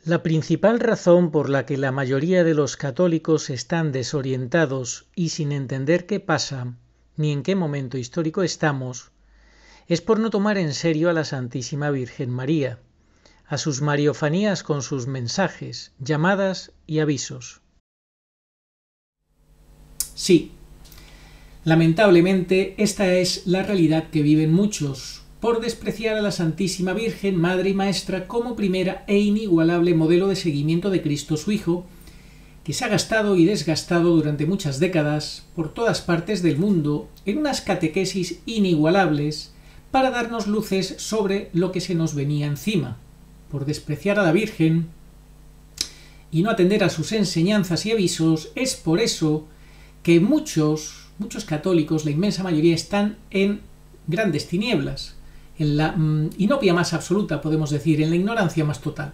La principal razón por la que la mayoría de los católicos están desorientados y sin entender qué pasa, ni en qué momento histórico estamos, es por no tomar en serio a la Santísima Virgen María, a sus mariofanías con sus mensajes, llamadas y avisos. Sí, lamentablemente esta es la realidad que viven muchos, por despreciar a la Santísima Virgen, Madre y Maestra, como primera e inigualable modelo de seguimiento de Cristo su Hijo, que se ha gastado y desgastado durante muchas décadas por todas partes del mundo en unas catequesis inigualables para darnos luces sobre lo que se nos venía encima. Por despreciar a la Virgen y no atender a sus enseñanzas y avisos, es por eso que muchos católicos, la inmensa mayoría, están en grandes tinieblas, en la inopia más absoluta, podemos decir, en la ignorancia más total.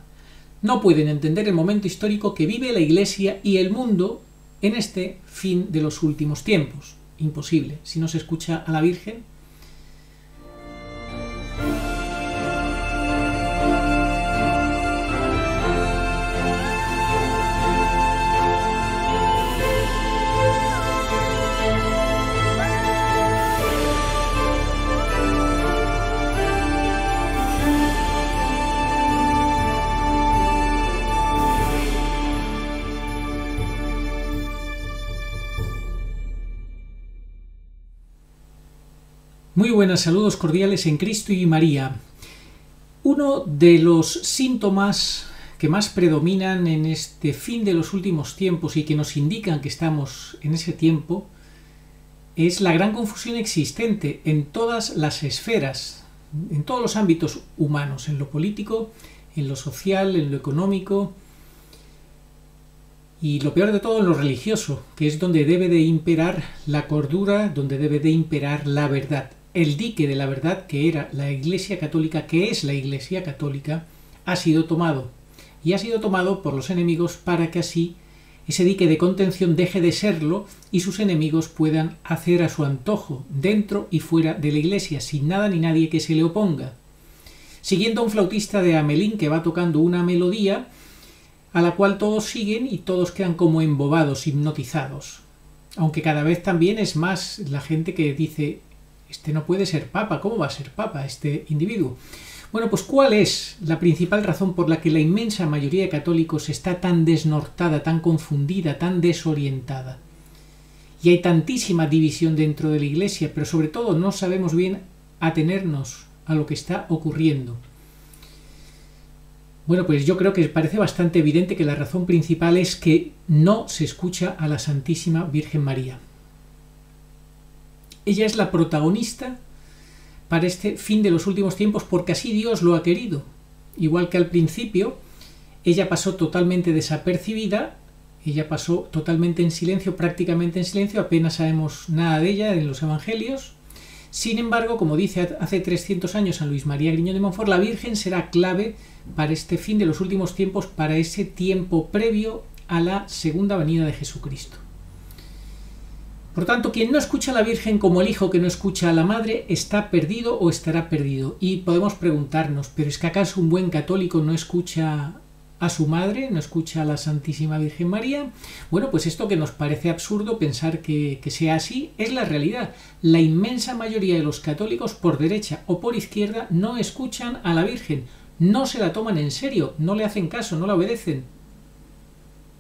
No pueden entender el momento histórico que vive la Iglesia y el mundo en este fin de los últimos tiempos. Imposible. Si no se escucha a la Virgen, muy buenas, saludos cordiales en Cristo y María. Uno de los síntomas que más predominan en este fin de los últimos tiempos y que nos indican que estamos en ese tiempo es la gran confusión existente en todas las esferas, en todos los ámbitos humanos, en lo político, en lo social, en lo económico y lo peor de todo en lo religioso, que es donde debe de imperar la cordura, donde debe de imperar la verdad. El dique de la verdad que era la Iglesia Católica, que es la Iglesia Católica, ha sido tomado. Y ha sido tomado por los enemigos para que así ese dique de contención deje de serlo y sus enemigos puedan hacer a su antojo, dentro y fuera de la Iglesia, sin nada ni nadie que se le oponga. Siguiendo a un flautista de Hamelín que va tocando una melodía a la cual todos siguen y todos quedan como embobados, hipnotizados. Aunque cada vez también es más la gente que dice: este no puede ser papa, ¿cómo va a ser papa este individuo? Bueno, pues ¿cuál es la principal razón por la que la inmensa mayoría de católicos está tan desnortada, tan confundida, tan desorientada? Y hay tantísima división dentro de la Iglesia, pero sobre todo no sabemos bien atenernos a lo que está ocurriendo. Bueno, pues yo creo que parece bastante evidente que la razón principal es que no se escucha a la Santísima Virgen María. Ella es la protagonista para este fin de los últimos tiempos porque así Dios lo ha querido. Igual que al principio, ella pasó totalmente desapercibida, ella pasó totalmente en silencio, prácticamente en silencio, apenas sabemos nada de ella en los evangelios. Sin embargo, como dice hace 300 años San Luis María Griñón de Montfort, la Virgen será clave para este fin de los últimos tiempos, para ese tiempo previo a la segunda venida de Jesucristo. Por tanto, quien no escucha a la Virgen como el hijo que no escucha a la madre está perdido o estará perdido. Y podemos preguntarnos, ¿pero es que acaso un buen católico no escucha a su madre, no escucha a la Santísima Virgen María? Bueno, pues esto que nos parece absurdo pensar que sea así, es la realidad. La inmensa mayoría de los católicos, por derecha o por izquierda, no escuchan a la Virgen, no se la toman en serio, no le hacen caso, no la obedecen.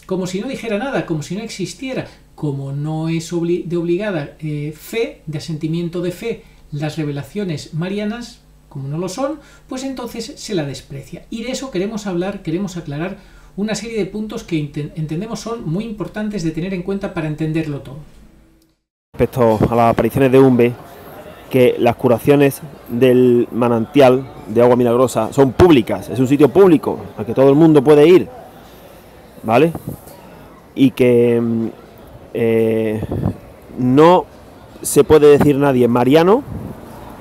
Como si no dijera nada, como si no existiera. Como no es de obligada fe, de asentimiento de fe, las revelaciones marianas, como no lo son, pues entonces se la desprecia. Y de eso queremos hablar, queremos aclarar una serie de puntos que entendemos son muy importantes de tener en cuenta para entenderlo todo. Respecto a las apariciones de Umbe, que las curaciones del manantial de agua milagrosa son públicas, es un sitio público al que todo el mundo puede ir, ¿vale? Y que no se puede decir nadie mariano,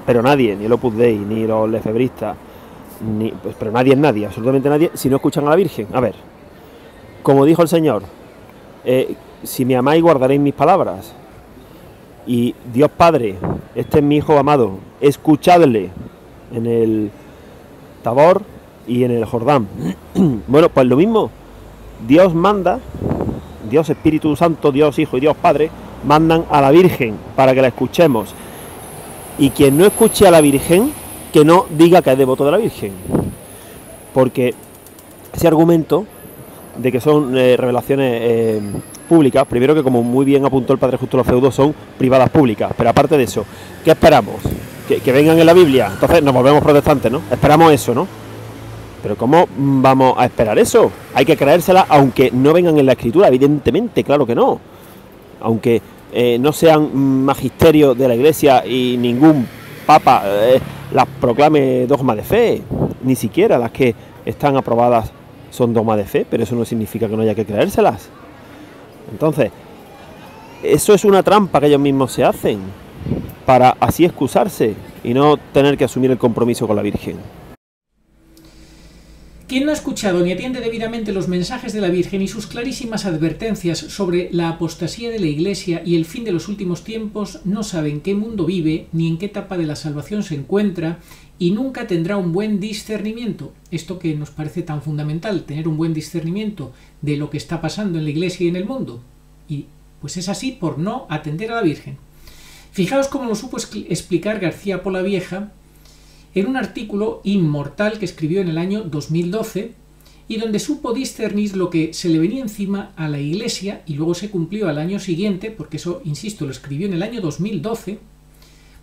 pero nadie, ni el Opus Dei, ni los lefebristas, pero nadie es nadie, absolutamente nadie, si no escuchan a la Virgen. A ver, como dijo el Señor, si me amáis guardaréis mis palabras. Y Dios Padre, este es mi Hijo amado, escuchadle en el Tabor, y en el Jordán. Bueno, pues lo mismo, Dios manda, Dios Espíritu Santo, Dios Hijo y Dios Padre, mandan a la Virgen para que la escuchemos. Y quien no escuche a la Virgen, que no diga que es devoto de la Virgen. Porque ese argumento de que son revelaciones públicas, primero que como muy bien apuntó el Padre Justo los Feudos, son privadas públicas. Pero aparte de eso, ¿qué esperamos? Que vengan en la Biblia. Entonces nos volvemos protestantes, ¿no? Esperamos eso, ¿no? Pero ¿cómo vamos a esperar eso? Hay que creérselas aunque no vengan en la Escritura, evidentemente, claro que no. Aunque no sean magisterio de la Iglesia y ningún papa las proclame dogma de fe, ni siquiera las que están aprobadas son dogma de fe, pero eso no significa que no haya que creérselas. Entonces, eso es una trampa que ellos mismos se hacen para así excusarse y no tener que asumir el compromiso con la Virgen. Quien no ha escuchado ni atiende debidamente los mensajes de la Virgen y sus clarísimas advertencias sobre la apostasía de la Iglesia y el fin de los últimos tiempos no sabe en qué mundo vive ni en qué etapa de la salvación se encuentra y nunca tendrá un buen discernimiento. Esto que nos parece tan fundamental, tener un buen discernimiento de lo que está pasando en la Iglesia y en el mundo. Y pues es así por no atender a la Virgen. Fijaos cómo lo supo explicar García Polavieja en un artículo inmortal que escribió en el año 2012 y donde supo discernir lo que se le venía encima a la Iglesia y luego se cumplió al año siguiente, porque eso, insisto, lo escribió en el año 2012.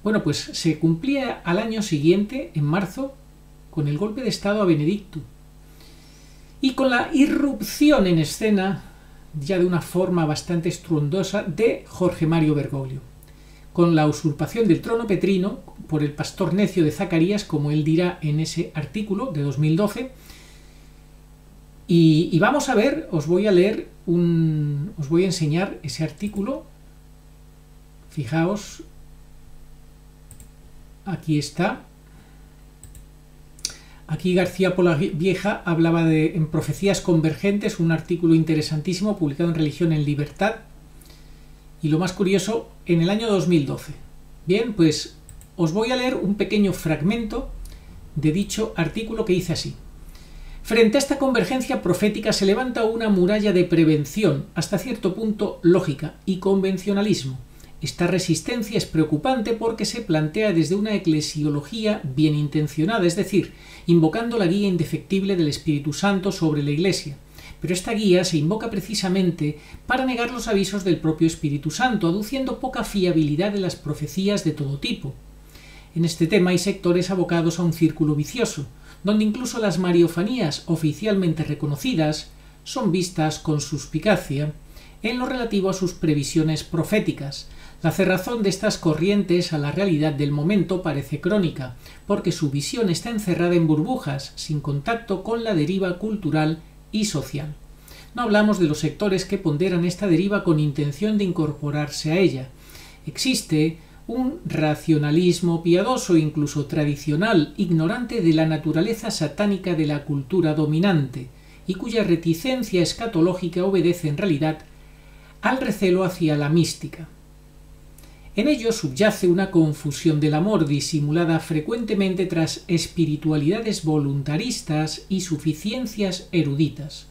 Bueno, pues se cumplía al año siguiente, en marzo, con el golpe de Estado a Benedicto y con la irrupción en escena, ya de una forma bastante estruendosa, de Jorge Mario Bergoglio, con la usurpación del trono petrino por el pastor necio de Zacarías, como él dirá en ese artículo de 2012. Y vamos a ver, os voy a enseñar ese artículo. Fijaos, aquí está. Aquí García Polavieja hablaba en Profecías Convergentes, un artículo interesantísimo publicado en Religión en Libertad. Y lo más curioso, en el año 2012. Bien, pues os voy a leer un pequeño fragmento de dicho artículo que dice así. Frente a esta convergencia profética se levanta una muralla de prevención, hasta cierto punto lógica, y convencionalismo. Esta resistencia es preocupante porque se plantea desde una eclesiología bien intencionada, es decir, invocando la guía indefectible del Espíritu Santo sobre la Iglesia. Pero esta guía se invoca precisamente para negar los avisos del propio Espíritu Santo, aduciendo poca fiabilidad de las profecías de todo tipo. En este tema hay sectores abocados a un círculo vicioso, donde incluso las mariofanías oficialmente reconocidas son vistas con suspicacia en lo relativo a sus previsiones proféticas. La cerrazón de estas corrientes a la realidad del momento parece crónica, porque su visión está encerrada en burbujas, sin contacto con la deriva cultural y social. No hablamos de los sectores que ponderan esta deriva con intención de incorporarse a ella. Existe un racionalismo piadoso, incluso tradicional, ignorante de la naturaleza satánica de la cultura dominante, y cuya reticencia escatológica obedece en realidad al recelo hacia la mística. En ello subyace una confusión del amor disimulada frecuentemente tras espiritualidades voluntaristas y suficiencias eruditas.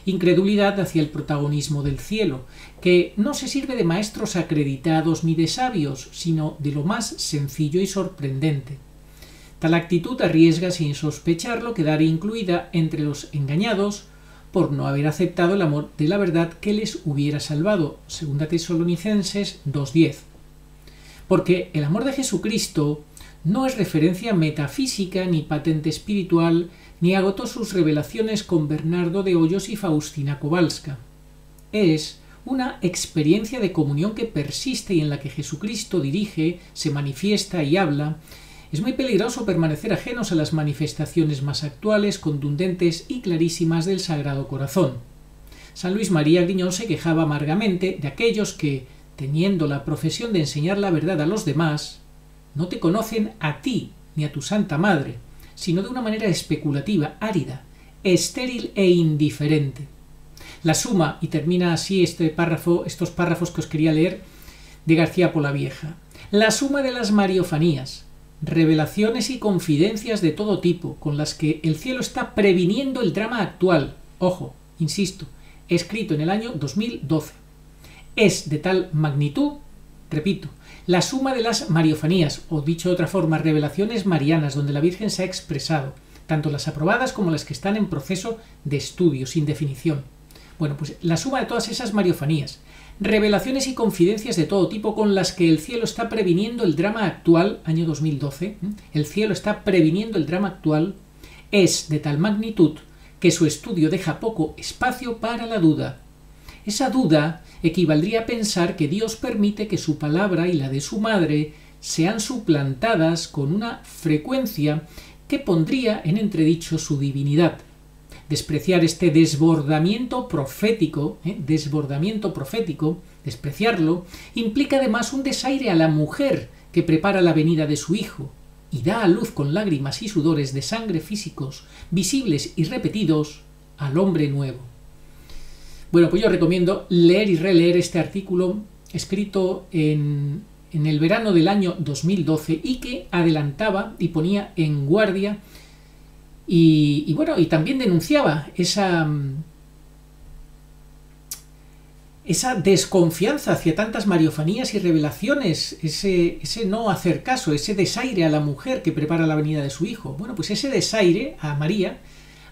Incredulidad hacia el protagonismo del cielo, que no se sirve de maestros acreditados ni de sabios, sino de lo más sencillo y sorprendente. Tal actitud arriesga sin sospecharlo quedar incluida entre los engañados por no haber aceptado el amor de la verdad que les hubiera salvado. 2 Tesalonicenses 2:10. Porque el amor de Jesucristo no es referencia metafísica ni patente espiritual, ni agotó sus revelaciones con Bernardo de Hoyos y Faustina Kowalska. Es una experiencia de comunión que persiste y en la que Jesucristo dirige, se manifiesta y habla. Es muy peligroso permanecer ajenos a las manifestaciones más actuales, contundentes y clarísimas del Sagrado Corazón. San Luis María Griñón se quejaba amargamente de aquellos que, teniendo la profesión de enseñar la verdad a los demás, no te conocen a ti ni a tu Santa Madre, sino de una manera especulativa, árida, estéril e indiferente. La suma, y termina así estos párrafos que os quería leer de García Polavieja, la suma de las mariofanías, revelaciones y confidencias de todo tipo, con las que el cielo está previniendo el drama actual. Ojo, insisto, escrito en el año 2012. Es de tal magnitud, repito, la suma de las mariofanías, o dicho de otra forma, revelaciones marianas, donde la Virgen se ha expresado, tanto las aprobadas como las que están en proceso de estudio, sin definición. Bueno, pues la suma de todas esas mariofanías, revelaciones y confidencias de todo tipo con las que el cielo está previniendo el drama actual, año 2012, el cielo está previniendo el drama actual, es de tal magnitud que su estudio deja poco espacio para la duda. Esa duda equivaldría a pensar que Dios permite que su palabra y la de su madre sean suplantadas con una frecuencia que pondría en entredicho su divinidad. Despreciar este desbordamiento profético, despreciarlo, implica además un desaire a la mujer que prepara la venida de su hijo y da a luz con lágrimas y sudores de sangre físicos, visibles y repetidos, al hombre nuevo. Bueno, pues yo recomiendo leer y releer este artículo escrito en el verano del año 2012 y que adelantaba y ponía en guardia y también denunciaba esa desconfianza hacia tantas mariofanías y revelaciones, ese no hacer caso, ese desaire a la mujer que prepara la venida de su hijo. Bueno, pues ese desaire a María,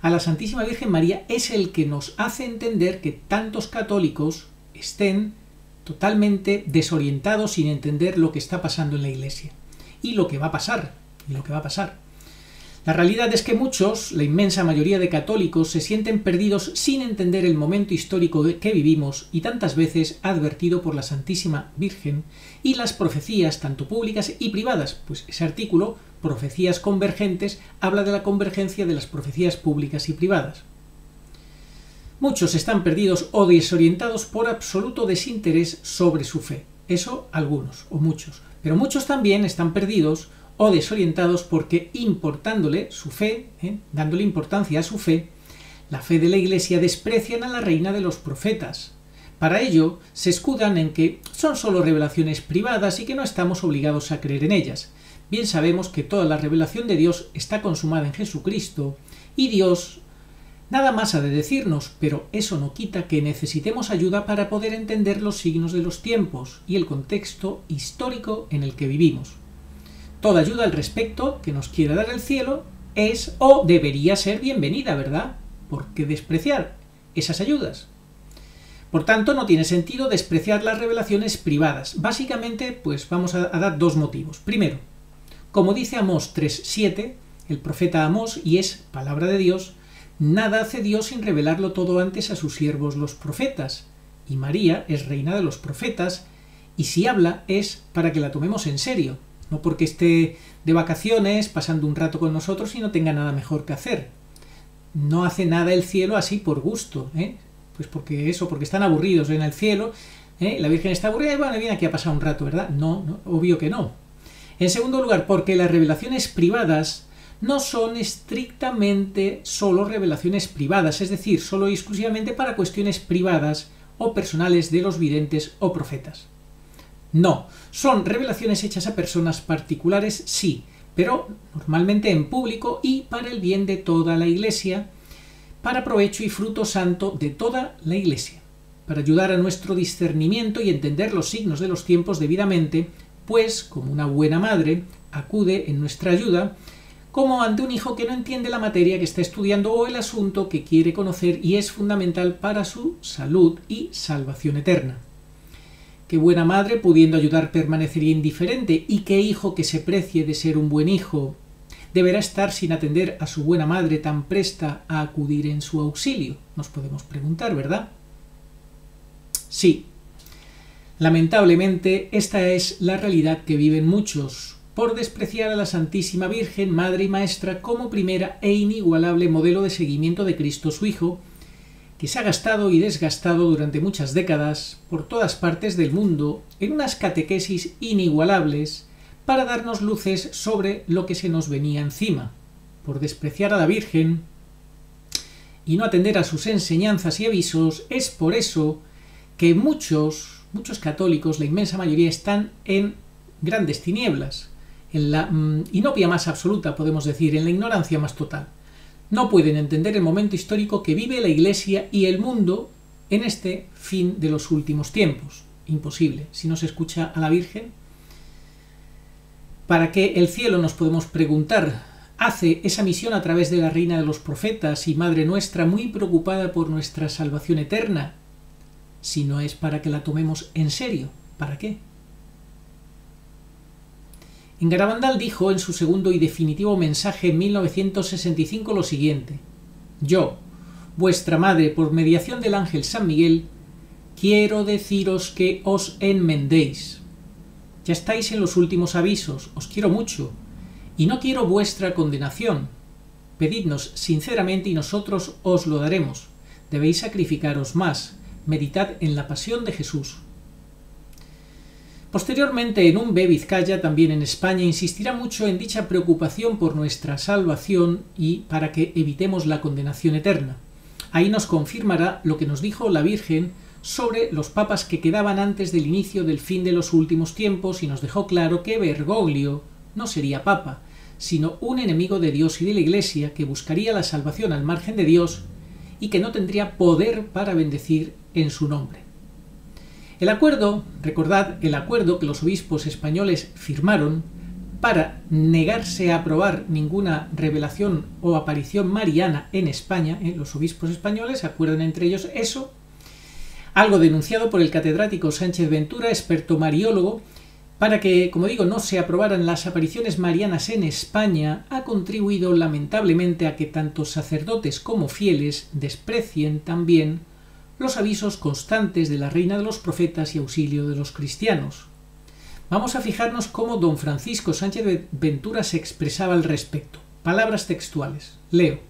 a la Santísima Virgen María, es el que nos hace entender que tantos católicos estén totalmente desorientados sin entender lo que está pasando en la Iglesia y lo que va a pasar, La realidad es que muchos, la inmensa mayoría de católicos, se sienten perdidos sin entender el momento histórico que vivimos y tantas veces advertido por la Santísima Virgen y las profecías tanto públicas y privadas, pues ese artículo, Profecías Convergentes, habla de la convergencia de las profecías públicas y privadas. Muchos están perdidos o desorientados por absoluto desinterés sobre su fe. Eso algunos, o muchos. Pero muchos también están perdidos o desorientados porque importándole su fe, dándole importancia a su fe, la fe de la Iglesia, desprecian a la reina de los profetas. Para ello se escudan en que son solo revelaciones privadas y que no estamos obligados a creer en ellas. Bien sabemos que toda la revelación de Dios está consumada en Jesucristo y Dios nada más ha de decirnos, pero eso no quita que necesitemos ayuda para poder entender los signos de los tiempos y el contexto histórico en el que vivimos. Toda ayuda al respecto que nos quiera dar el cielo es o debería ser bienvenida, ¿verdad? ¿Por qué despreciar esas ayudas? Por tanto, no tiene sentido despreciar las revelaciones privadas. Básicamente, pues vamos a dar dos motivos. Primero, como dice Amós 3:7, el profeta Amós, y es palabra de Dios, nada hace Dios sin revelarlo todo antes a sus siervos los profetas. Y María es reina de los profetas, y si habla es para que la tomemos en serio. No porque esté de vacaciones, pasando un rato con nosotros y no tenga nada mejor que hacer. No hace nada el cielo así por gusto, Pues porque están aburridos en el cielo, la Virgen está aburrida y bueno, viene aquí a pasar un rato, ¿verdad? No, obvio que no. En segundo lugar, porque las revelaciones privadas no son estrictamente solo revelaciones privadas, es decir, solo y exclusivamente para cuestiones privadas o personales de los videntes o profetas. No, son revelaciones hechas a personas particulares, sí, pero normalmente en público y para el bien de toda la Iglesia, para provecho y fruto santo de toda la Iglesia, para ayudar a nuestro discernimiento y entender los signos de los tiempos debidamente, pues, como una buena madre, acude en nuestra ayuda, como ante un hijo que no entiende la materia que está estudiando o el asunto que quiere conocer y es fundamental para su salud y salvación eterna. Qué buena madre, pudiendo ayudar, permanecería indiferente, y qué hijo que se precie de ser un buen hijo deberá estar sin atender a su buena madre tan presta a acudir en su auxilio, nos podemos preguntar, ¿verdad? Sí. Lamentablemente, esta es la realidad que viven muchos, por despreciar a la Santísima Virgen, Madre y Maestra, como primera e inigualable modelo de seguimiento de Cristo su Hijo, que se ha gastado y desgastado durante muchas décadas por todas partes del mundo en unas catequesis inigualables para darnos luces sobre lo que se nos venía encima. Por despreciar a la Virgen y no atender a sus enseñanzas y avisos, es por eso que muchos católicos, la inmensa mayoría, están en grandes tinieblas, en la inopia más absoluta, podemos decir, en la ignorancia más total. No pueden entender el momento histórico que vive la Iglesia y el mundo en este fin de los últimos tiempos. Imposible. Si no se escucha a la Virgen, ¿para qué el cielo, nos podemos preguntar, hace esa misión a través de la Reina de los Profetas y Madre nuestra, muy preocupada por nuestra salvación eterna? Si no es para que la tomemos en serio, ¿para qué? En Garabandal dijo en su segundo y definitivo mensaje en 1965 lo siguiente: yo, vuestra madre, por mediación del ángel San Miguel, quiero deciros que os enmendéis. Ya estáis en los últimos avisos, os quiero mucho, y no quiero vuestra condenación. Pedidnos sinceramente y nosotros os lo daremos. Debéis sacrificaros más, meditad en la pasión de Jesús. Posteriormente, en un B. Vizcaya, también en España, insistirá mucho en dicha preocupación por nuestra salvación y para que evitemos la condenación eterna. Ahí nos confirmará lo que nos dijo la Virgen sobre los papas que quedaban antes del inicio del fin de los últimos tiempos, y nos dejó claro que Bergoglio no sería papa, sino un enemigo de Dios y de la Iglesia que buscaría la salvación al margen de Dios y que no tendría poder para bendecir en su nombre. El acuerdo, recordad, el acuerdo que los obispos españoles firmaron para negarse a aprobar ninguna revelación o aparición mariana en España, los obispos españoles se acuerdan entre ellos eso, algo denunciado por el catedrático Sánchez Ventura, experto mariólogo, para que, como digo, no se aprobaran las apariciones marianas en España, ha contribuido lamentablemente a que tanto sacerdotes como fieles desprecien también los avisos constantes de la Reina de los Profetas y auxilio de los cristianos. Vamos a fijarnos cómo don Francisco Sánchez Ventura se expresaba al respecto. Palabras textuales. Leo.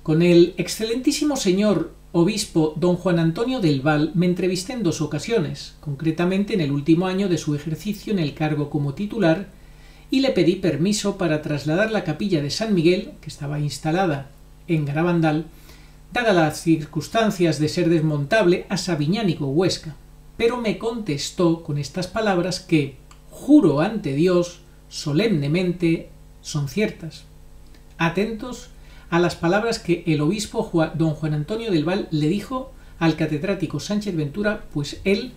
Con el excelentísimo señor obispo don Juan Antonio del Val me entrevisté en 2 ocasiones, concretamente en el último año de su ejercicio en el cargo como titular, y le pedí permiso para trasladar la capilla de San Miguel, que estaba instalada en Garabandal, dadas las circunstancias de ser desmontable, a Sabiñánigo, Huesca. Pero me contestó con estas palabras que, juro ante Dios, solemnemente, son ciertas. Atentos a las palabras que el obispo don Juan Antonio del Val le dijo al catedrático Sánchez Ventura, pues él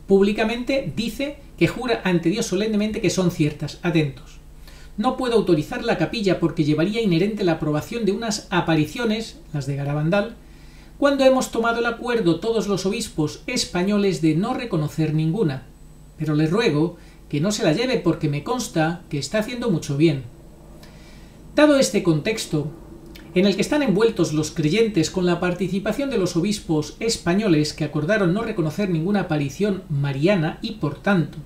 públicamente dice que jura ante Dios solemnemente que son ciertas. Atentos. No puedo autorizar la capilla porque llevaría inherente la aprobación de unas apariciones, las de Garabandal, cuando hemos tomado el acuerdo todos los obispos españoles de no reconocer ninguna. Pero le ruego que no se la lleve porque me consta que está haciendo mucho bien. Dado este contexto, en el que están envueltos los creyentes con la participación de los obispos españoles que acordaron no reconocer ninguna aparición mariana y, por tanto,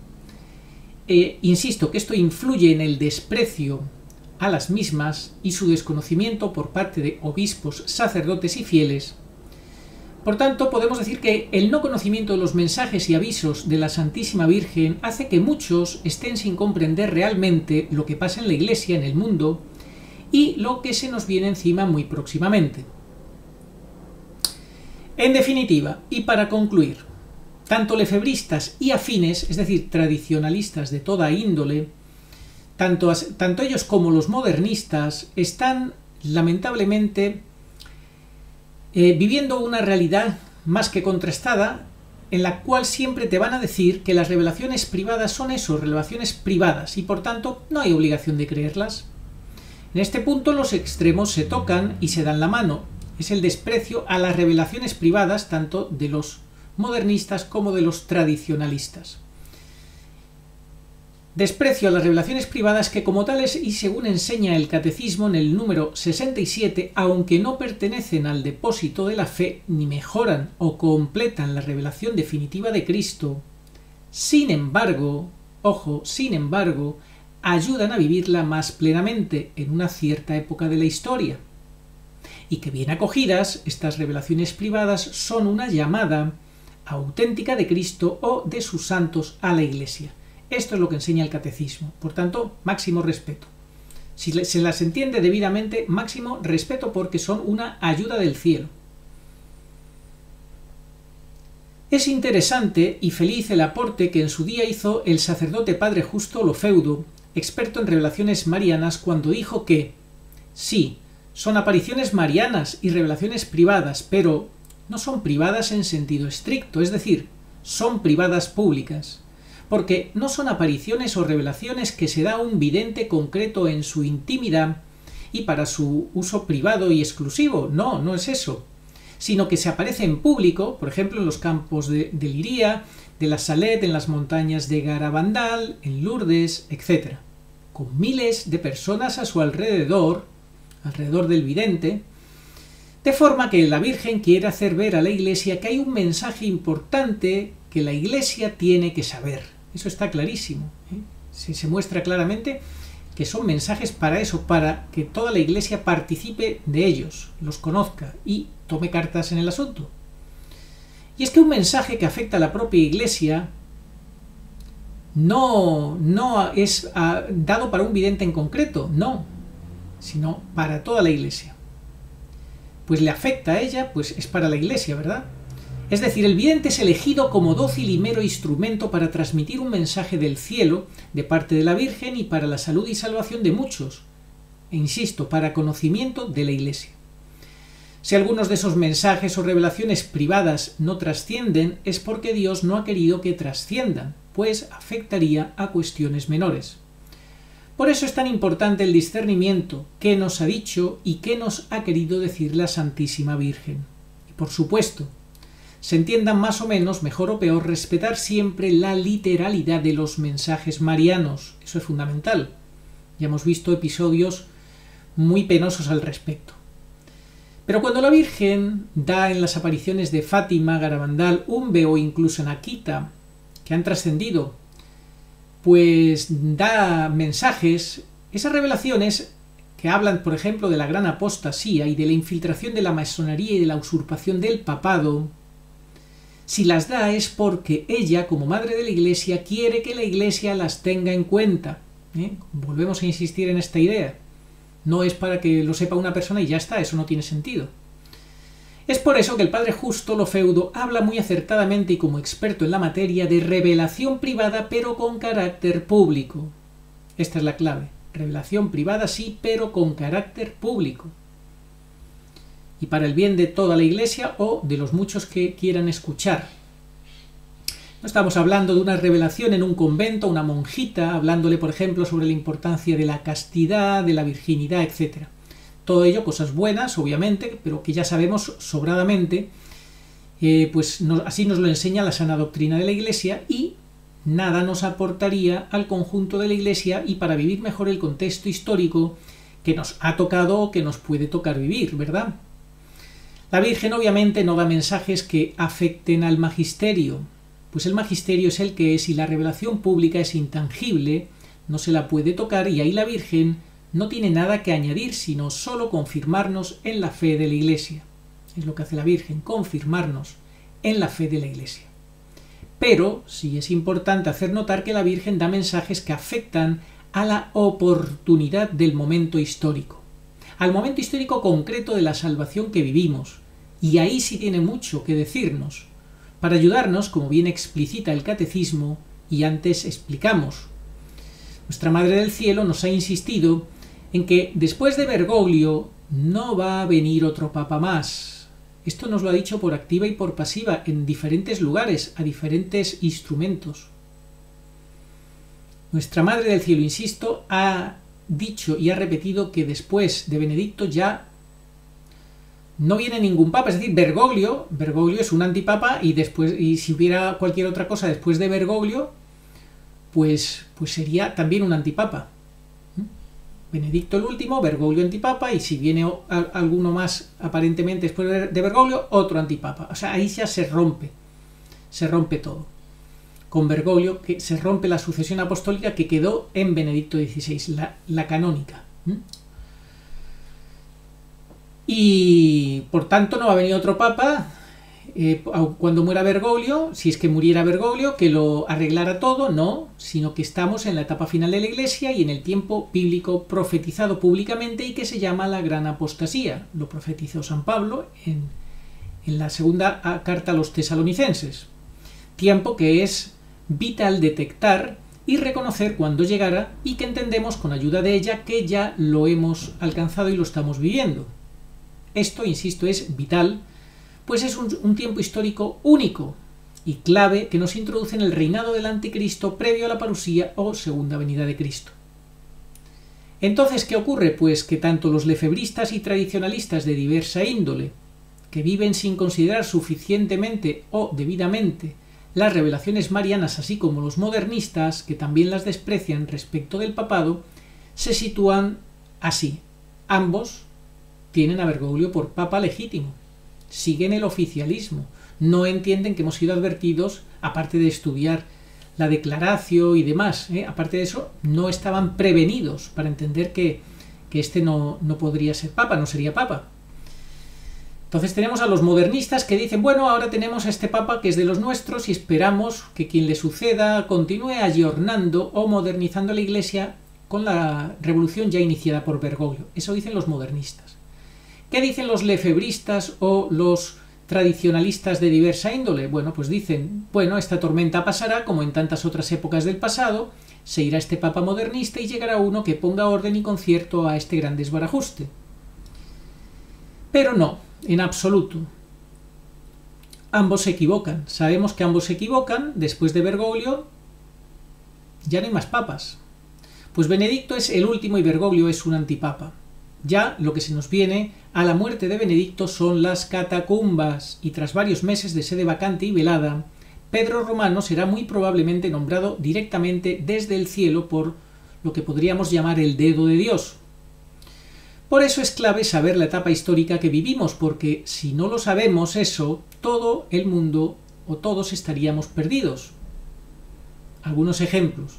insisto que esto influye en el desprecio a las mismas y su desconocimiento por parte de obispos, sacerdotes y fieles, por tanto, podemos decir que el no conocimiento de los mensajes y avisos de la Santísima Virgen hace que muchos estén sin comprender realmente lo que pasa en la Iglesia, en el mundo, y lo que se nos viene encima muy próximamente. En definitiva, y para concluir, tanto lefebristas y afines, es decir, tradicionalistas de toda índole, tanto ellos como los modernistas, están lamentablemente viviendo una realidad más que contrastada, en la cual siempre te van a decir que las revelaciones privadas son eso, revelaciones privadas, y por tanto no hay obligación de creerlas. En este punto los extremos se tocan y se dan la mano. Es el desprecio a las revelaciones privadas tanto de los modernistas como de los tradicionalistas. Desprecio a las revelaciones privadas que, como tales y según enseña el Catecismo en el número 67, aunque no pertenecen al depósito de la fe ni mejoran o completan la revelación definitiva de Cristo, sin embargo, ojo, sin embargo, ayudan a vivirla más plenamente en una cierta época de la historia. Y que bien acogidas, estas revelaciones privadas son una llamada auténtica de Cristo o de sus santos a la Iglesia. Esto es lo que enseña el Catecismo. Por tanto, máximo respeto. Si se las entiende debidamente, máximo respeto porque son una ayuda del cielo. Es interesante y feliz el aporte que en su día hizo el sacerdote padre Justo Lofeudo, experto en revelaciones marianas, cuando dijo que sí, son apariciones marianas y revelaciones privadas, pero no son privadas en sentido estricto, es decir, son privadas públicas, porque no son apariciones o revelaciones que se da a un vidente concreto en su intimidad y para su uso privado y exclusivo, no es eso, sino que se aparece en público, por ejemplo en los campos de Liria, de la Salet, en las montañas de Garabandal, en Lourdes, etc., con miles de personas a su alrededor del vidente, de forma que la Virgen quiere hacer ver a la Iglesia que hay un mensaje importante que la Iglesia tiene que saber. Eso está clarísimo, ¿eh? Se muestra claramente que son mensajes para eso, para que toda la Iglesia participe de ellos, los conozca y tome cartas en el asunto. Y es que un mensaje que afecta a la propia Iglesia no es dado para un vidente en concreto, no, sino para toda la Iglesia. Pues le afecta a ella, pues es para la Iglesia, ¿verdad? Es decir, el vidente es elegido como dócil y mero instrumento para transmitir un mensaje del cielo de parte de la Virgen y para la salud y salvación de muchos, e insisto, para conocimiento de la Iglesia. Si algunos de esos mensajes o revelaciones privadas no trascienden, es porque Dios no ha querido que trasciendan, pues afectaría a cuestiones menores. Por eso es tan importante el discernimiento, qué nos ha dicho y qué nos ha querido decir la Santísima Virgen. Y por supuesto, se entiendan más o menos, mejor o peor, respetar siempre la literalidad de los mensajes marianos. Eso es fundamental. Ya hemos visto episodios muy penosos al respecto. Pero cuando la Virgen da en las apariciones de Fátima, Garabandal, Umbe o incluso en Akita, que han trascendido, pues da mensajes, esas revelaciones que hablan, por ejemplo, de la gran apostasía y de la infiltración de la masonería y de la usurpación del papado, si las da es porque ella, como madre de la Iglesia, quiere que la Iglesia las tenga en cuenta. Volvemos a insistir en esta idea. No es para que lo sepa una persona y ya está, eso no tiene sentido. Es por eso que el padre Justo Lofeudo habla muy acertadamente y como experto en la materia de revelación privada pero con carácter público. Esta es la clave. Revelación privada sí, pero con carácter público. Y para el bien de toda la Iglesia o de los muchos que quieran escuchar. No estamos hablando de una revelación en un convento, una monjita, hablándole, por ejemplo, sobre la importancia de la castidad, de la virginidad, etc. Todo ello, cosas buenas, obviamente, pero que ya sabemos sobradamente, así nos lo enseña la sana doctrina de la Iglesia y nada nos aportaría al conjunto de la Iglesia y para vivir mejor el contexto histórico que nos ha tocado o que nos puede tocar vivir, ¿verdad? La Virgen obviamente no da mensajes que afecten al magisterio, pues el magisterio es el que es y la revelación pública es intangible, no se la puede tocar y ahí la Virgen no tiene nada que añadir, sino solo confirmarnos en la fe de la Iglesia. Es lo que hace la Virgen, confirmarnos en la fe de la Iglesia. Pero sí es importante hacer notar que la Virgen da mensajes que afectan a la oportunidad del momento histórico, al momento histórico concreto de la salvación que vivimos, y ahí sí tiene mucho que decirnos, para ayudarnos, como bien explicita el Catecismo, y antes explicamos. Nuestra Madre del Cielo nos ha insistido en que después de Bergoglio no va a venir otro papa más. Esto nos lo ha dicho por activa y por pasiva en diferentes lugares, a diferentes instrumentos. Nuestra Madre del Cielo, insisto, ha dicho y ha repetido que después de Benedicto ya no viene ningún papa, es decir, Bergoglio es un antipapa y si hubiera cualquier otra cosa después de Bergoglio, pues sería también un antipapa. Benedicto el último, Bergoglio antipapa, y si viene alguno más aparentemente después de Bergoglio, otro antipapa. O sea, ahí ya se rompe todo. Con Bergoglio que se rompe la sucesión apostólica que quedó en Benedicto XVI, la canónica. Y por tanto no va a venir otro papa cuando muera Bergoglio, si es que muriera Bergoglio, que lo arreglara todo, no, sino que estamos en la etapa final de la Iglesia y en el tiempo bíblico profetizado públicamente y que se llama la gran apostasía. Lo profetizó San Pablo en la segunda carta a los tesalonicenses. tiempo que es vital detectar y reconocer cuando llegara y que entendemos con ayuda de ella que ya lo hemos alcanzado y lo estamos viviendo. Esto, insisto, es vital, pues es un tiempo histórico único y clave que nos introduce en el reinado del anticristo previo a la parusía o segunda venida de Cristo. Entonces, ¿qué ocurre? Pues que tanto los lefebristas y tradicionalistas de diversa índole, que viven sin considerar suficientemente o debidamente las revelaciones marianas, así como los modernistas, que también las desprecian respecto del papado, se sitúan así. Ambos tienen a Bergoglio por papa legítimo, siguen el oficialismo, no entienden que hemos sido advertidos, aparte de estudiar la Declaratio y demás, aparte de eso, no estaban prevenidos para entender que este no podría ser papa, no sería papa. Entonces tenemos a los modernistas que dicen, bueno, ahora tenemos a este papa que es de los nuestros y esperamos que quien le suceda continúe ayornando o modernizando la Iglesia con la revolución ya iniciada por Bergoglio. Eso dicen los modernistas. ¿Qué dicen los lefebristas o los tradicionalistas de diversa índole? Bueno, pues dicen, bueno, esta tormenta pasará como en tantas otras épocas del pasado, se irá este papa modernista y llegará uno que ponga orden y concierto a este gran desbarajuste. Pero no, en absoluto. Ambos se equivocan. Sabemos que ambos se equivocan. Después de Bergoglio ya no hay más papas. Pues Benedicto es el último y Bergoglio es un antipapa. Ya lo que se nos viene a la muerte de Benedicto son las catacumbas, y tras varios meses de sede vacante y velada, Pedro Romano será muy probablemente nombrado directamente desde el cielo por lo que podríamos llamar el dedo de Dios. Por eso es clave saber la etapa histórica que vivimos, porque si no lo sabemos eso, todo el mundo o todos estaríamos perdidos. Algunos ejemplos.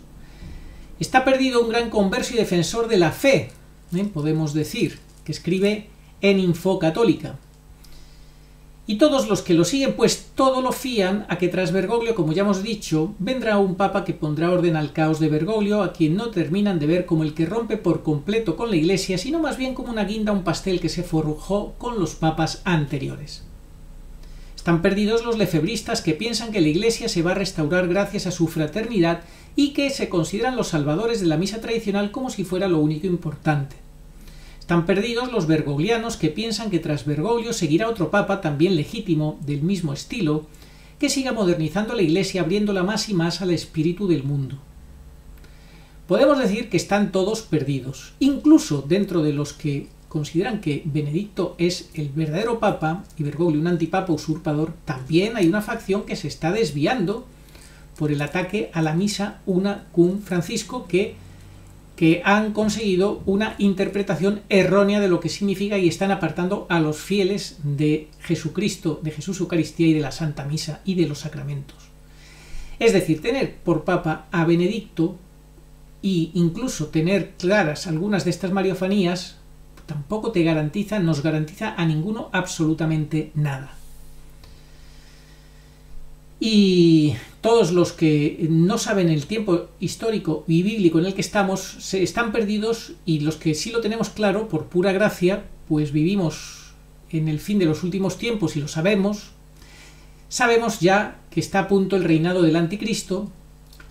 Está perdido un gran converso y defensor de la fe, podemos decir, que escribe en Info Católica. Y todos los que lo siguen, pues todo lo fían a que tras Bergoglio, como ya hemos dicho, vendrá un papa que pondrá orden al caos de Bergoglio, a quien no terminan de ver como el que rompe por completo con la Iglesia, sino más bien como una guinda a un pastel que se forjó con los papas anteriores. Están perdidos los lefebristas que piensan que la Iglesia se va a restaurar gracias a su fraternidad y que se consideran los salvadores de la misa tradicional como si fuera lo único importante. Están perdidos los bergoglianos que piensan que tras Bergoglio seguirá otro papa también legítimo, del mismo estilo, que siga modernizando la Iglesia abriéndola más y más al espíritu del mundo. Podemos decir que están todos perdidos, incluso dentro de los que consideran que Benedicto es el verdadero papa y Bergoglio un antipapa usurpador. También hay una facción que se está desviando por el ataque a la misa una cum Francisco que han conseguido una interpretación errónea de lo que significa y están apartando a los fieles de Jesucristo, de Jesús Eucaristía y de la Santa Misa y de los sacramentos. Es decir, tener por papa a Benedicto e incluso tener claras algunas de estas mariofanías tampoco te garantiza, nos garantiza a ninguno absolutamente nada. Y todos los que no saben el tiempo histórico y bíblico en el que estamos se están perdidos, y los que sí lo tenemos claro, por pura gracia, pues vivimos en el fin de los últimos tiempos y lo sabemos. Sabemos ya que está a punto el reinado del anticristo,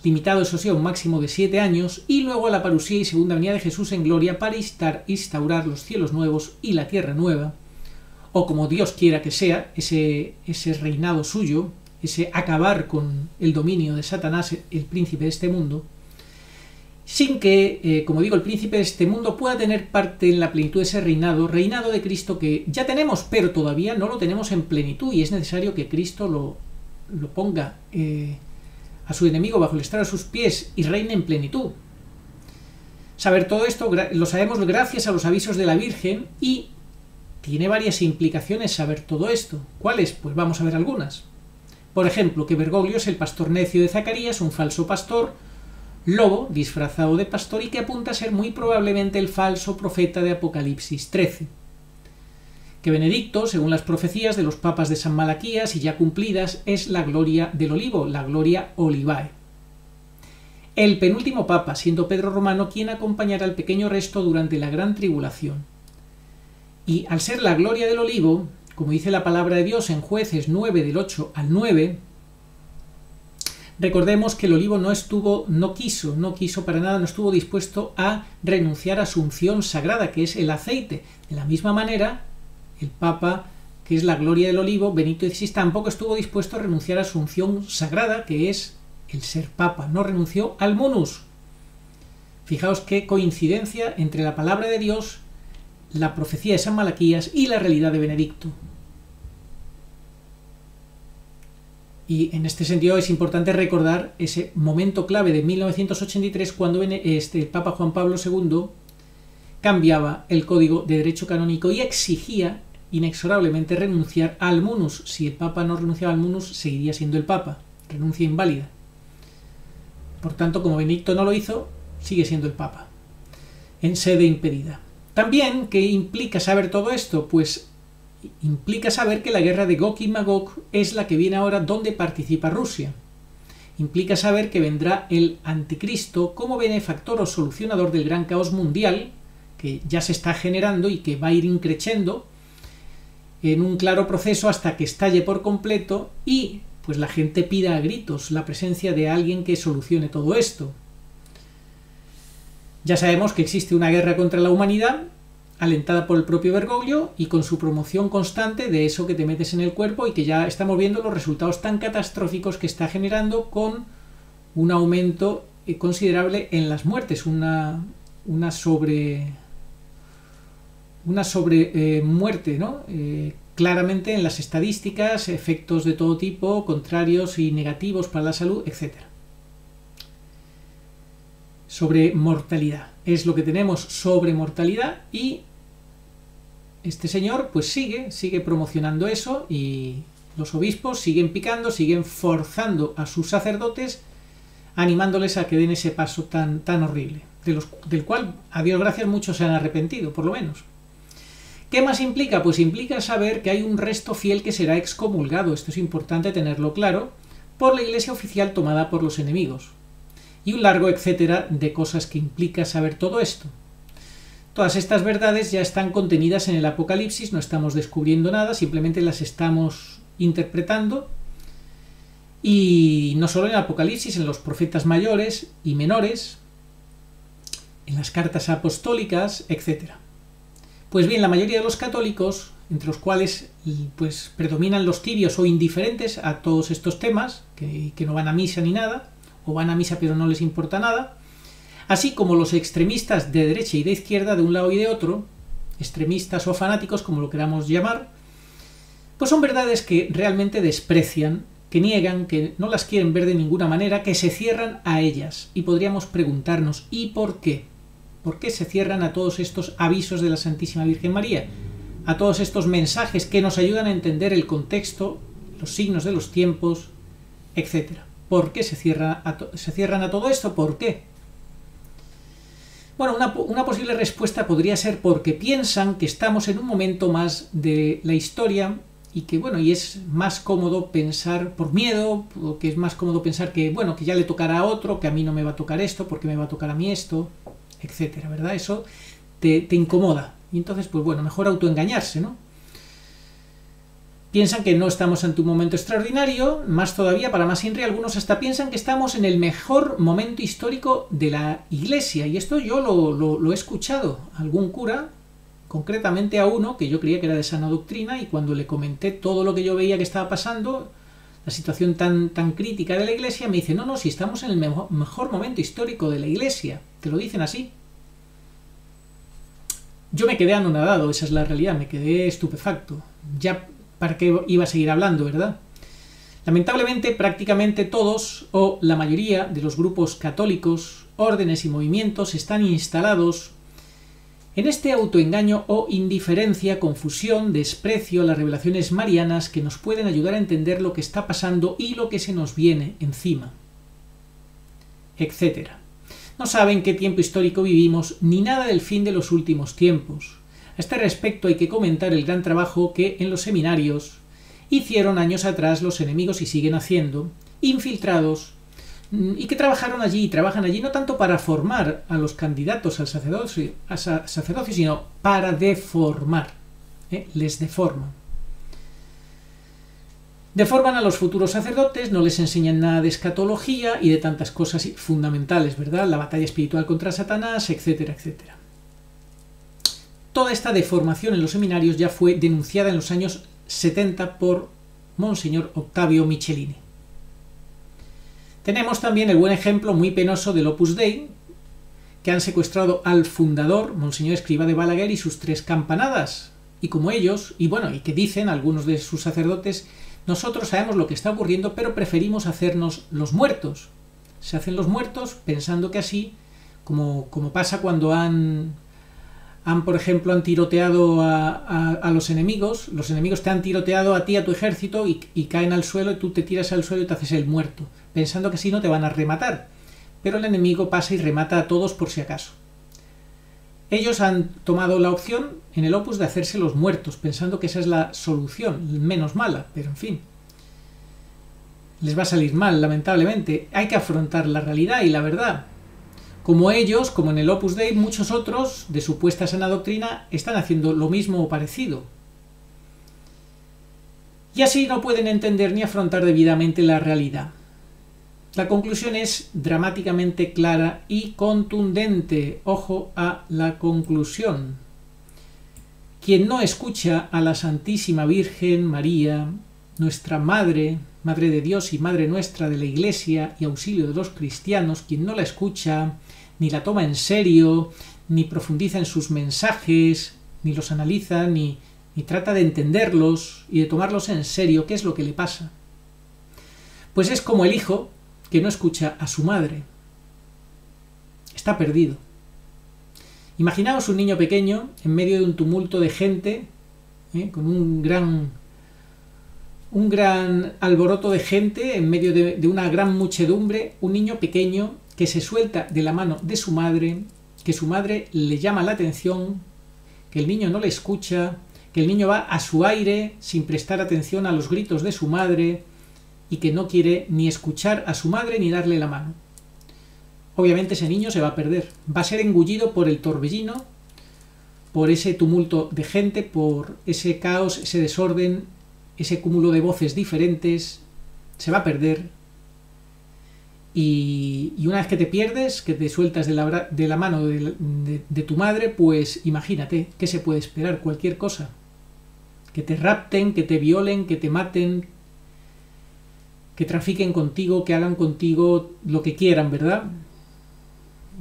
limitado eso sí a un máximo de 7 años, y luego a la parusía y segunda venida de Jesús en gloria para instaurar los cielos nuevos y la tierra nueva, o como Dios quiera que sea, ese reinado suyo, ese acabar con el dominio de Satanás, el príncipe de este mundo, sin que, como digo, el príncipe de este mundo pueda tener parte en la plenitud de ese reinado de Cristo que ya tenemos, pero todavía no lo tenemos en plenitud, y es necesario que Cristo lo ponga a su enemigo bajo el estrado de sus pies y reine en plenitud. Saber todo esto lo sabemos gracias a los avisos de la Virgen, y tiene varias implicaciones saber todo esto. ¿Cuáles? Pues vamos a ver algunas. Por ejemplo, que Bergoglio es el pastor necio de Zacarías, un falso pastor, lobo disfrazado de pastor, y que apunta a ser muy probablemente el falso profeta de Apocalipsis 13. Que Benedicto, según las profecías de los papas de San Malaquías y ya cumplidas, es la gloria del olivo, la gloria olivae. El penúltimo papa, siendo Pedro Romano, quien acompañará al pequeño resto durante la gran tribulación. Y al ser la gloria del olivo, como dice la palabra de Dios en Jueces 9 del 8 al 9, Recordemos que el olivo no quiso para nada, no estuvo dispuesto a renunciar a su unción sagrada, que es el aceite. De la misma manera, el Papa, que es la gloria del olivo, Benito XVI, tampoco estuvo dispuesto a renunciar a su unción sagrada, que es el ser Papa. No renunció al munus. Fijaos qué coincidencia entre la palabra de Dios, la profecía de San Malaquías y la realidad de Benedicto. Y en este sentido es importante recordar ese momento clave de 1983 cuando el Papa Juan Pablo II cambiaba el Código de Derecho Canónico y exigía inexorablemente renunciar al munus. Si el Papa no renunciaba al munus, seguiría siendo el Papa. Renuncia inválida. Por tanto, como Benedicto no lo hizo, sigue siendo el Papa, en sede impedida. También, ¿qué implica saber todo esto? Pues implica saber que la guerra de Gog y Magog es la que viene ahora donde participa Rusia. Implica saber que vendrá el anticristo como benefactor o solucionador del gran caos mundial, que ya se está generando y que va a ir increciendo en un claro proceso hasta que estalle por completo y pues la gente pida a gritos la presencia de alguien que solucione todo esto. Ya sabemos que existe una guerra contra la humanidad, alentada por el propio Bergoglio y con su promoción constante de eso que te metes en el cuerpo y que ya estamos viendo los resultados tan catastróficos que está generando con un aumento considerable en las muertes, una muerte, ¿no? Claramente en las estadísticas, efectos de todo tipo, contrarios y negativos para la salud, etc. Sobre mortalidad. Es lo que tenemos sobre mortalidad y este señor pues sigue promocionando eso y los obispos siguen picando, siguen forzando a sus sacerdotes, animándoles a que den ese paso tan horrible, del cual, a Dios gracias, muchos se han arrepentido, por lo menos. ¿Qué más implica? Pues implica saber que hay un resto fiel que será excomulgado, esto es importante tenerlo claro, por la Iglesia oficial tomada por los enemigos. Y un largo etcétera de cosas que implica saber todo esto. Todas estas verdades ya están contenidas en el Apocalipsis, no estamos descubriendo nada, simplemente las estamos interpretando. Y no solo en el Apocalipsis, en los profetas mayores y menores, en las cartas apostólicas, etc. Pues bien, la mayoría de los católicos, entre los cuales pues predominan los tibios o indiferentes a todos estos temas, que no van a misa ni nada, o van a misa pero no les importa nada, así como los extremistas de derecha y de izquierda de un lado y de otro, extremistas o fanáticos, como lo queramos llamar, pues son verdades que realmente desprecian, que niegan, que no las quieren ver de ninguna manera, que se cierran a ellas. Y podríamos preguntarnos, ¿y por qué? ¿Por qué se cierran a todos estos avisos de la Santísima Virgen María? A todos estos mensajes que nos ayudan a entender el contexto, los signos de los tiempos, etc. ¿Por qué se cierran a todo esto? ¿Por qué? Bueno, una posible respuesta podría ser porque piensan que estamos en un momento más de la historia y que, bueno, y es más cómodo pensar por miedo, o que es más cómodo pensar que, bueno, que ya le tocará a otro, que a mí no me va a tocar esto, porque me va a tocar a mí esto, etcétera, ¿verdad? Eso te incomoda. Y entonces, pues bueno, mejor autoengañarse, ¿no? Piensan que no estamos ante un momento extraordinario, más todavía, para más INRI, algunos hasta piensan que estamos en el mejor momento histórico de la Iglesia. Y esto yo lo he escuchado a algún cura, concretamente a uno que yo creía que era de sana doctrina, y cuando le comenté todo lo que yo veía que estaba pasando, la situación tan crítica de la Iglesia, me dice, no, si estamos en el mejor momento histórico de la Iglesia. Te lo dicen así. Yo me quedé anonadado, esa es la realidad, me quedé estupefacto. Ya, ¿para qué iba a seguir hablando, verdad? Lamentablemente, prácticamente todos, o la mayoría de los grupos católicos, órdenes y movimientos están instalados en este autoengaño o indiferencia, confusión, desprecio a las revelaciones marianas que nos pueden ayudar a entender lo que está pasando y lo que se nos viene encima, etc. No saben qué tiempo histórico vivimos ni nada del fin de los últimos tiempos. A este respecto hay que comentar el gran trabajo que en los seminarios hicieron años atrás los enemigos y siguen haciendo, infiltrados, y que trabajaron allí y trabajan allí no tanto para formar a los candidatos al sacerdocio, sino para deformar, les deforman. Deforman a los futuros sacerdotes, no les enseñan nada de escatología y de tantas cosas fundamentales, ¿verdad? La batalla espiritual contra Satanás, etcétera, etcétera. Toda esta deformación en los seminarios ya fue denunciada en los años 70 por Monseñor Octavio Michelini. Tenemos también el buen ejemplo muy penoso del Opus Dei, que han secuestrado al fundador, Monseñor Escrivá de Balaguer, y sus 3 campanadas. Y como ellos, y que dicen algunos de sus sacerdotes, nosotros sabemos lo que está ocurriendo, pero preferimos hacernos los muertos. Se hacen los muertos pensando que así, como pasa cuando por ejemplo, han tiroteado a los enemigos te han tiroteado a ti, a tu ejército, y caen al suelo, y tú te tiras al suelo y te haces el muerto, pensando que así no te van a rematar. Pero el enemigo pasa y remata a todos por si acaso. Ellos han tomado la opción en el Opus de hacerse los muertos, pensando que esa es la solución, menos mala, pero en fin. Les va a salir mal, lamentablemente. Hay que afrontar la realidad y la verdad. Como ellos, como en el Opus Dei, muchos otros de supuesta sana doctrina están haciendo lo mismo o parecido. Y así no pueden entender ni afrontar debidamente la realidad. La conclusión es dramáticamente clara y contundente. Ojo a la conclusión. Quien no escucha a la Santísima Virgen María, nuestra Madre, Madre de Dios y Madre nuestra de la Iglesia y auxilio de los cristianos, quien no la escucha, ni la toma en serio, ni profundiza en sus mensajes, ni los analiza, ni trata de entenderlos y de tomarlos en serio, ¿qué es lo que le pasa? Pues es como el hijo que no escucha a su madre. Está perdido. Imaginaos un niño pequeño en medio de un tumulto de gente, con un gran alboroto de gente, en medio de una gran muchedumbre, un niño pequeño que se suelta de la mano de su madre, que su madre le llama la atención, que el niño no le escucha, que el niño va a su aire sin prestar atención a los gritos de su madre, y que no quiere ni escuchar a su madre ni darle la mano. Obviamente ese niño se va a perder, va a ser engullido por el torbellino, por ese tumulto de gente, por ese caos, ese desorden, ese cúmulo de voces diferentes, se va a perder. Y una vez que te pierdes, que te sueltas de la mano de tu madre, pues imagínate, ¿qué se puede esperar? Cualquier cosa. Que te rapten, que te violen, que te maten, que trafiquen contigo, que hagan contigo lo que quieran, ¿verdad?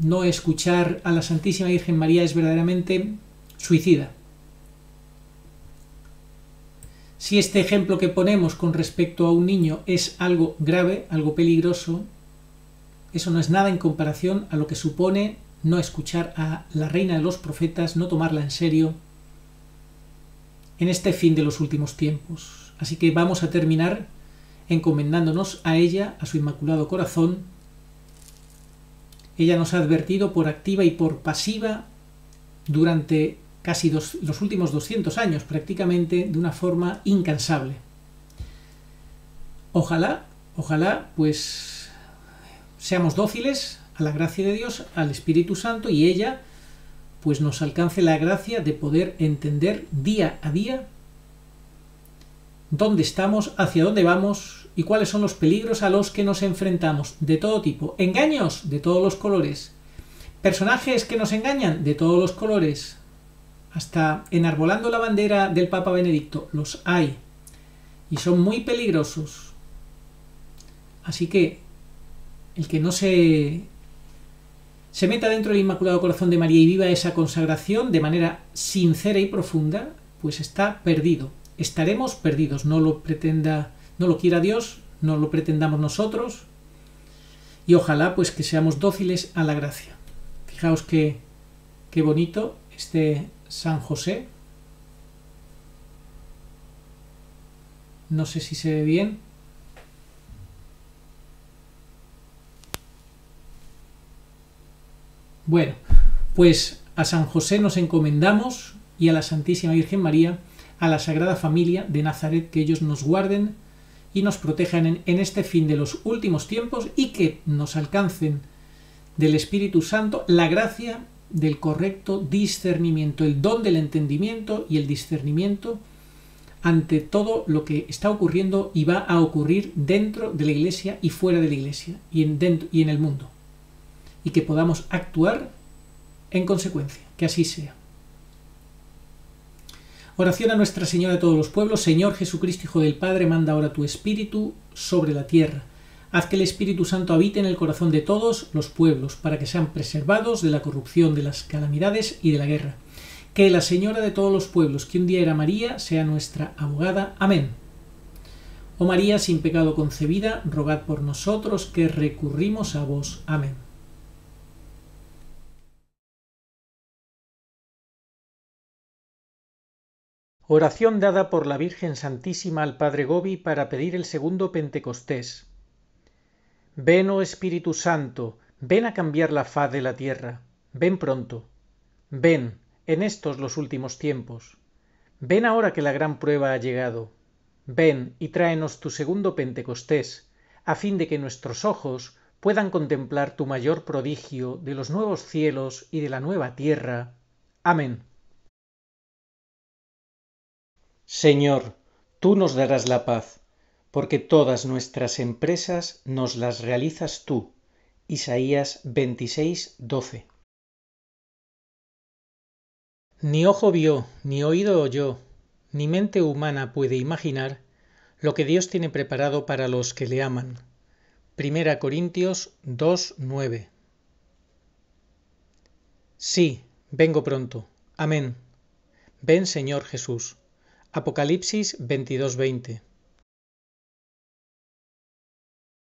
No escuchar a la Santísima Virgen María es verdaderamente suicida. Si este ejemplo que ponemos con respecto a un niño es algo grave, algo peligroso, eso no es nada en comparación a lo que supone no escuchar a la Reina de los Profetas, no tomarla en serio en este fin de los últimos tiempos. Así que vamos a terminar encomendándonos a ella, a su Inmaculado Corazón. Ella nos ha advertido por activa y por pasiva durante casi los últimos 200 años, prácticamente de una forma incansable. Ojalá, pues seamos dóciles a la gracia de Dios, al Espíritu Santo, y ella pues nos alcance la gracia de poder entender día a día dónde estamos, hacia dónde vamos y cuáles son los peligros a los que nos enfrentamos, de todo tipo. Engaños de todos los colores, personajes que nos engañan de todos los colores, hasta enarbolando la bandera del Papa Benedicto, los hay, y son muy peligrosos. Así que el que no se meta dentro del Inmaculado Corazón de María y viva esa consagración de manera sincera y profunda, pues está perdido. Estaremos perdidos, no lo quiera Dios, no lo pretendamos nosotros, y ojalá pues que seamos dóciles a la gracia. Fijaos qué bonito este San José. No sé si se ve bien. Bueno, pues a San José nos encomendamos, y a la Santísima Virgen María, a la Sagrada Familia de Nazaret, que ellos nos guarden y nos protejan en este fin de los últimos tiempos, y que nos alcancen del Espíritu Santo la gracia del correcto discernimiento, el don del entendimiento y el discernimiento ante todo lo que está ocurriendo y va a ocurrir dentro de la Iglesia y fuera de la Iglesia y en el mundo. Y que podamos actuar en consecuencia, que así sea. Oración a Nuestra Señora de todos los pueblos. Señor Jesucristo, Hijo del Padre, manda ahora tu Espíritu sobre la tierra. Haz que el Espíritu Santo habite en el corazón de todos los pueblos, para que sean preservados de la corrupción, de las calamidades y de la guerra. Que la Señora de todos los pueblos, que un día era María, sea nuestra abogada. Amén. Oh María, sin pecado concebida, rogad por nosotros que recurrimos a vos. Amén. Oración dada por la Virgen Santísima al Padre Gobi para pedir el segundo Pentecostés. Ven, oh Espíritu Santo, ven a cambiar la faz de la tierra. Ven pronto. Ven, en estos los últimos tiempos. Ven ahora que la gran prueba ha llegado. Ven y tráenos tu segundo Pentecostés, a fin de que nuestros ojos puedan contemplar tu mayor prodigio de los nuevos cielos y de la nueva tierra. Amén. Señor, tú nos darás la paz, porque todas nuestras empresas nos las realizas tú. Isaías 26:12. Ni ojo vio, ni oído oyó, ni mente humana puede imaginar lo que Dios tiene preparado para los que le aman. 1 Corintios 2:9. Sí, vengo pronto. Amén. Ven, Señor Jesús. Apocalipsis 22:20.